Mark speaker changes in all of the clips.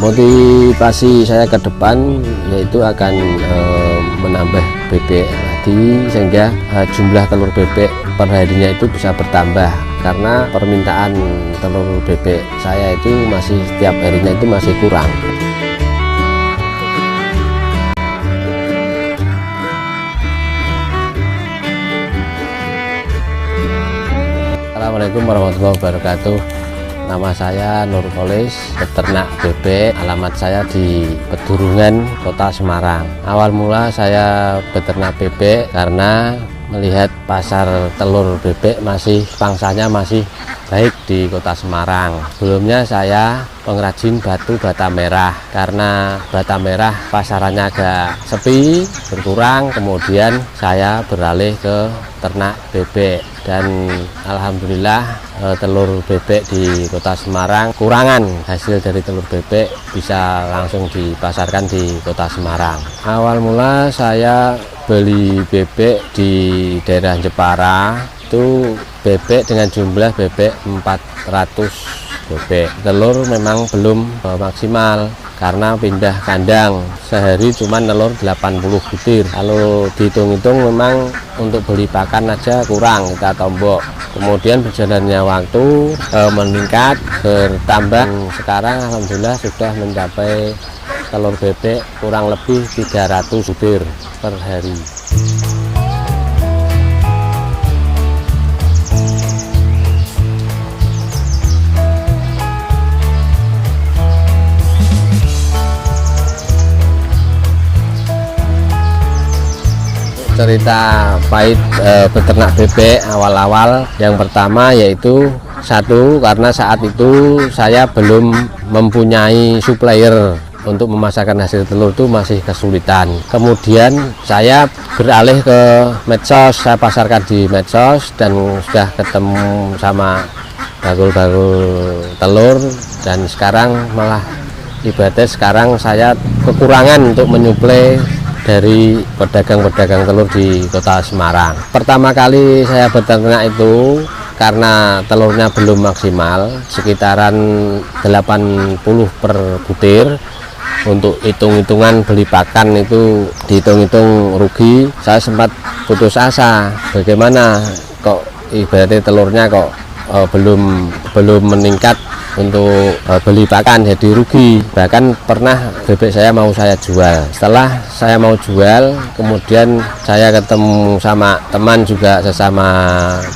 Speaker 1: Motivasi saya ke depan yaitu akan menambah bebek lagi, sehingga jumlah telur bebek per harinya itu bisa bertambah, karena permintaan telur bebek saya itu masih setiap harinya itu masih kurang. Assalamualaikum warahmatullahi wabarakatuh. Nama saya Nur Kholis, peternak bebek. Alamat saya di Pedurungan, Kota Semarang. Awal mula saya beternak bebek karena melihat pasar telur bebek pangsanya masih baik di Kota Semarang. Sebelumnya saya pengrajin batu bata merah, karena bata merah pasarannya agak sepi, berkurang. Kemudian saya beralih ke ternak bebek, dan alhamdulillah telur bebek di Kota Semarang kurangan. Hasil dari telur bebek bisa langsung dipasarkan di Kota Semarang. Awal mula saya beli bebek di daerah Jepara, itu bebek dengan jumlah bebek 400 bebek. Telur memang belum maksimal karena pindah kandang, sehari cuma telur 80 butir. Kalau dihitung-hitung memang untuk beli pakan aja kurang, kita tombok. Kemudian berjalannya waktu meningkat, bertambah. Sekarang alhamdulillah sudah mencapai telur bebek kurang lebih 300 butir per hari. Cerita pahit beternak bebek awal-awal, yang pertama yaitu satu, karena saat itu saya belum mempunyai supplier untuk memasarkan hasil telur, itu masih kesulitan. Kemudian saya beralih ke medsos, saya pasarkan di medsos dan sudah ketemu sama bagul-bagul telur, dan sekarang malah ibaratnya sekarang saya kekurangan untuk menyuplai dari pedagang-pedagang telur di Kota Semarang. Pertama kali saya beternak itu karena telurnya belum maksimal, sekitaran 80 per butir. Untuk hitung-hitungan beli pakan itu dihitung-hitung rugi, saya sempat putus asa. Bagaimana kok ibaratnya telurnya kok belum meningkat untuk beli pakan, jadi rugi. Bahkan pernah bebek saya mau saya jual. Setelah saya mau jual, kemudian saya ketemu sama teman juga sesama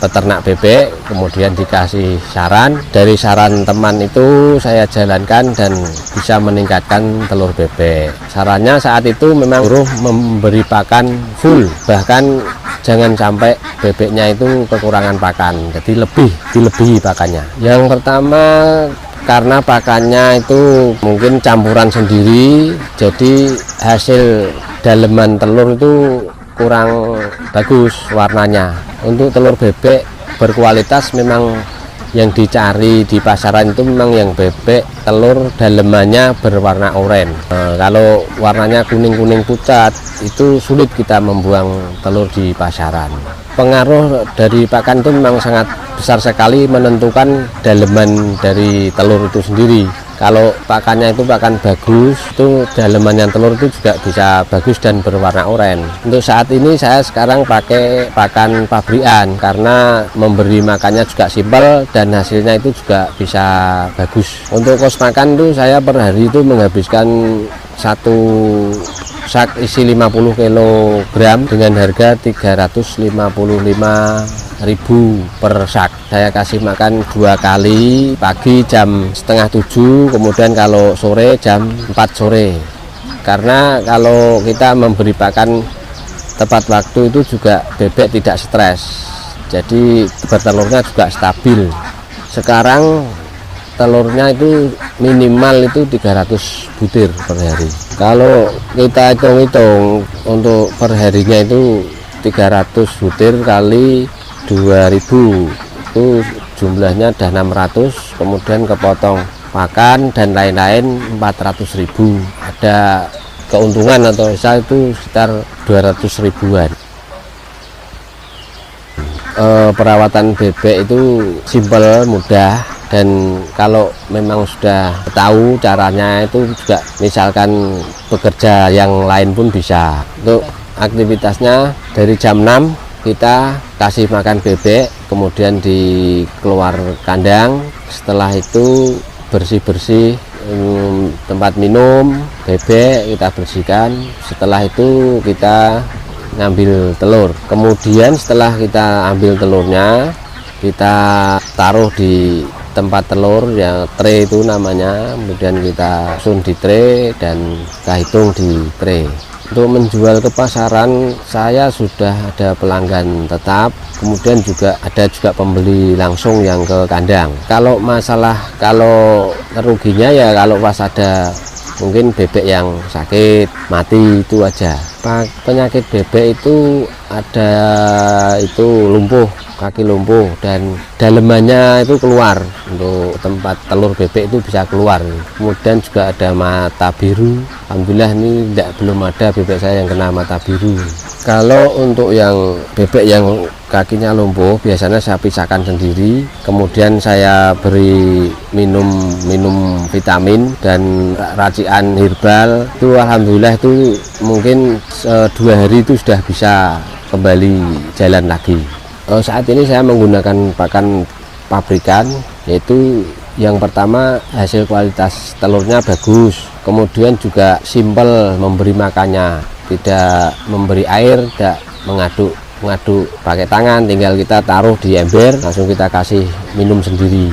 Speaker 1: peternak bebek, kemudian dikasih saran. Dari saran teman itu saya jalankan dan bisa meningkatkan telur bebek. Sarannya saat itu memang suruh memberi pakan full, bahkan jangan sampai bebeknya itu kekurangan pakan, jadi dilebihi pakannya. Yang pertama, karena pakannya itu mungkin campuran sendiri, jadi hasil daleman telur itu kurang bagus warnanya. Untuk telur bebek berkualitas memang yang dicari di pasaran itu memang yang bebek telur dalemannya berwarna oranye. Kalau warnanya kuning-kuning pucat itu sulit kita membuang telur di pasaran. Pengaruh dari pakan itu memang sangat besar sekali menentukan daleman dari telur itu sendiri. Kalau pakannya itu pakan bagus, itu dalemannya telur itu juga bisa bagus dan berwarna oranye. Untuk saat ini saya sekarang pakai pakan pabrikan karena memberi makannya juga simpel dan hasilnya itu juga bisa bagus. Untuk kos makan itu saya per hari itu menghabiskan satu sak isi 50 kg dengan harga 355.000 per sak. Saya kasih makan 2 kali, pagi jam 6:30, kemudian kalau sore jam 4 sore. Karena kalau kita memberi pakan tepat waktu itu juga bebek tidak stres, jadi bertelurnya juga stabil. Sekarang telurnya itu minimal itu 300 butir per hari. Kalau kita hitung-hitung untuk per harinya itu 300 butir kali 2000, itu jumlahnya udah 600, kemudian kepotong pakan dan lain-lain 400.000. Ada keuntungan atau saya itu sekitar 200 ribuan. Perawatan bebek itu simpel, mudah. Dan kalau memang sudah tahu caranya itu juga misalkan bekerja yang lain pun bisa. Untuk aktivitasnya dari jam 6 kita kasih makan bebek, kemudian dikeluar kandang. Setelah itu bersih-bersih tempat minum bebek kita bersihkan. Setelah itu kita ngambil telur. Kemudian setelah kita ambil telurnya, kita taruh di tempat telur ya, tray itu namanya. Kemudian kita susun di tray dan kita hitung di tray. Untuk menjual ke pasaran saya sudah ada pelanggan tetap, kemudian juga ada pembeli langsung yang ke kandang. Kalau ruginya ya kalau pas ada mungkin bebek yang sakit mati itu aja. Penyakit bebek itu ada lumpuh, kaki lumpuh, dan dalemannya itu keluar. Untuk tempat telur bebek itu bisa keluar. Kemudian juga ada mata biru. Alhamdulillah ini belum ada bebek saya yang kena mata biru. Kalau untuk yang bebek yang kakinya lumpuh biasanya saya pisahkan sendiri, kemudian saya beri minum vitamin dan racikan herbal. Itu alhamdulillah itu mungkin 2 hari itu sudah bisa kembali jalan lagi. Saat ini saya menggunakan pakan pabrikan, yaitu yang pertama hasil kualitas telurnya bagus, kemudian juga simpel memberi makannya, tidak memberi air, tidak mengaduk pakai tangan, tinggal kita taruh di ember langsung kita kasih minum sendiri.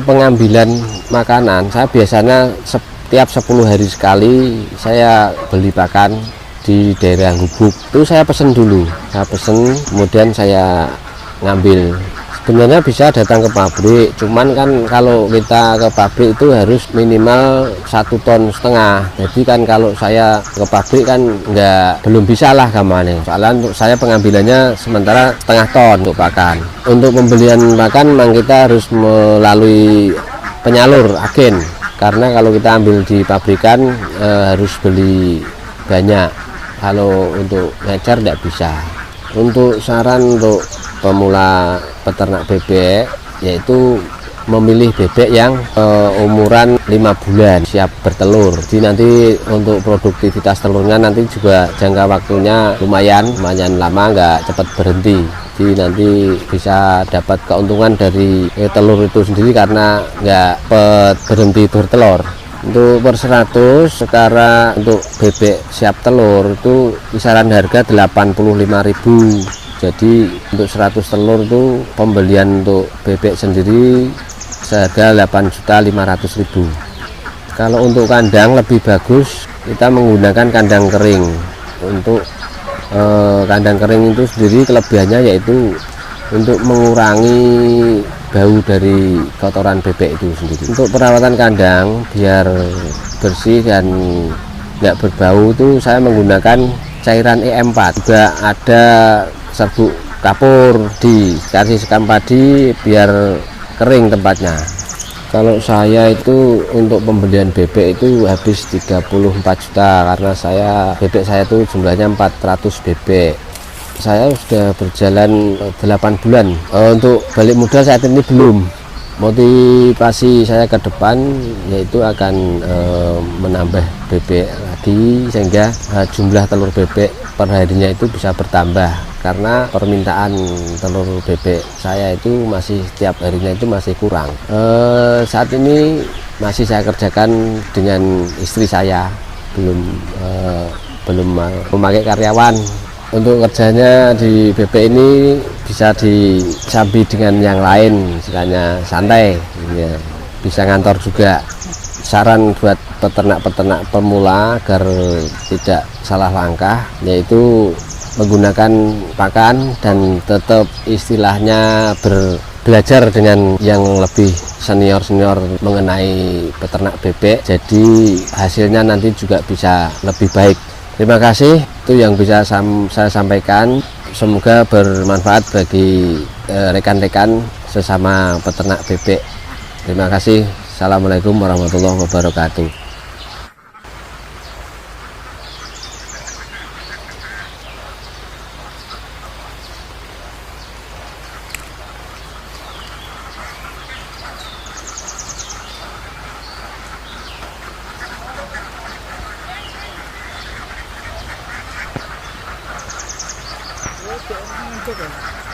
Speaker 1: Pengambilan makanan saya biasanya setiap 10 hari sekali saya beli pakan di daerah Gubuk. Itu saya pesen dulu, kemudian saya ngambil. Sebenarnya bisa datang ke pabrik, cuman kan kalau kita ke pabrik itu harus minimal 1,5 ton. Jadi kan kalau saya ke pabrik kan belum bisa lah gamane. Soalnya untuk saya pengambilannya sementara 0,5 ton untuk pakan. Untuk pembelian pakan memang kita harus melalui penyalur agen, karena kalau kita ambil di pabrikan harus beli banyak. Kalau untuk ngecer tidak bisa. Untuk saran untuk pemula peternak bebek, yaitu memilih bebek yang umuran 5 bulan siap bertelur. Jadi nanti untuk produktivitas telurnya nanti juga jangka waktunya lumayan lama, nggak cepat berhenti. Jadi nanti bisa dapat keuntungan dari telur itu sendiri karena nggak berhenti bertelur. Untuk per 100 sekarang untuk bebek siap telur itu kisaran harga 85.000. Jadi untuk 100 telur itu pembelian untuk bebek sendiri seharga 8.500.000. Kalau untuk kandang lebih bagus kita menggunakan kandang kering. Untuk kandang kering itu sendiri kelebihannya yaitu untuk mengurangi bau dari kotoran bebek itu sendiri. Untuk perawatan kandang biar bersih dan nggak berbau itu saya menggunakan cairan E4. Juga ada serbuk kapur, dikasih sekam padi biar kering tempatnya. Kalau saya itu untuk pembelian bebek itu habis 34 juta karena bebek saya itu jumlahnya 400 bebek. Saya sudah berjalan 8 bulan. Untuk balik modal saat ini belum. Motivasi saya ke depan yaitu akan menambah bebek lagi sehingga jumlah telur bebek per harinya itu bisa bertambah, karena permintaan telur bebek saya itu masih setiap harinya itu masih kurang. Saat ini masih saya kerjakan dengan istri saya, belum memakai karyawan. Untuk kerjanya di bebek ini bisa disambi dengan yang lain, misalnya santai, ya, bisa ngantor juga. Saran buat peternak-peternak pemula agar tidak salah langkah, yaitu menggunakan pakan dan tetap istilahnya belajar dengan yang lebih senior mengenai peternak bebek, jadi hasilnya nanti juga bisa lebih baik. Terima kasih, itu yang bisa saya sampaikan. Semoga bermanfaat bagi rekan-rekan sesama peternak bebek. Terima kasih. Assalamualaikum warahmatullahi wabarakatuh.
Speaker 2: Oke.